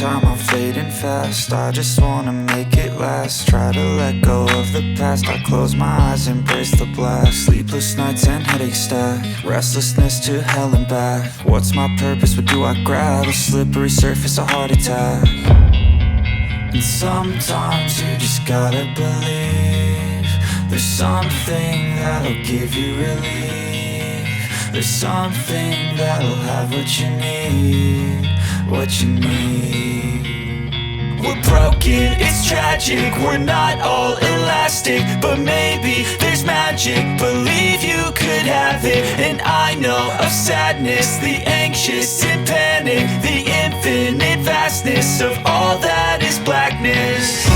time, I'm fading fast. I just wanna make it last. Try to let go of the past. I close my eyes, embrace the blast. Sleepless nights and headache stack. Restlessness to hell and back. What's my purpose, what do I grab? A slippery surface, a heart attack. And sometimes you just gotta believe there's something that'll give you relief. There's something that'll have what you need, what you need. We're broken, it's tragic, we're not all elastic, but maybe there's magic. Believe you could have it, and I know of sadness, the anxious and panic, the infinite vastness of all that is blackness.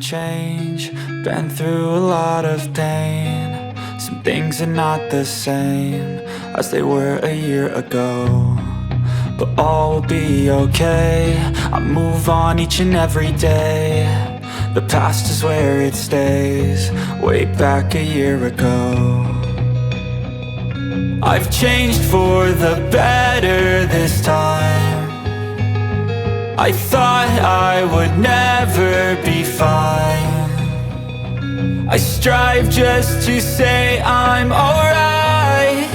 Change, been through a lot of pain. Some things are not the same as they were a year ago, but all will be okay. I move on each and every day. The past is where it stays, way back a year ago. I've changed for the better this time. I thought I would never be fine. I strive just to say I'm alright,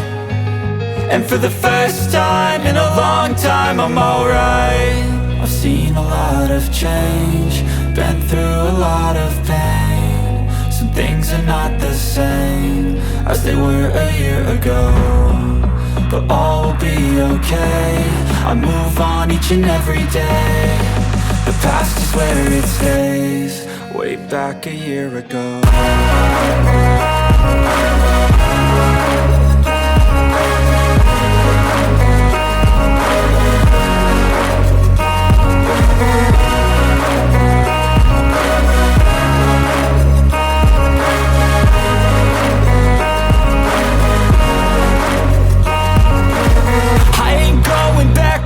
and for the first time in a long time I'm alright. I've seen a lot of change, been through a lot of pain. Some things are not the same as they were a year ago, but all will be okay. I move on each and every day. The past is where it stays, way back a year ago.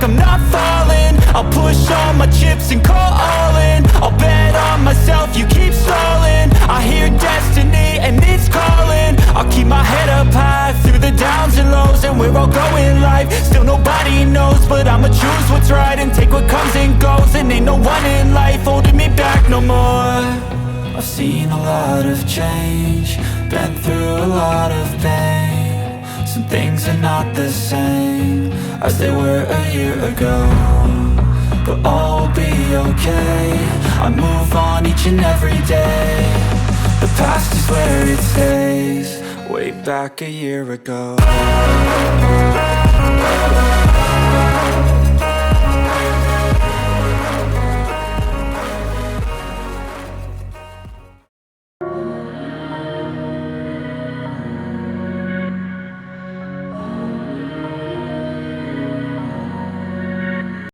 I'm not falling, I'll push all my chips and call all in. I'll bet on myself, you keep stalling. I hear destiny and it's calling. I'll keep my head up high through the downs and lows, and we're all going life. Still nobody knows, but I'ma choose what's right and take what comes and goes. And ain't no one in life holding me back no more. I've seen a lot of change, been through a lot of pain. Some things are not the same as they were a year ago, but all will be okay. I move on each and every day. The past is where it stays, way back a year ago.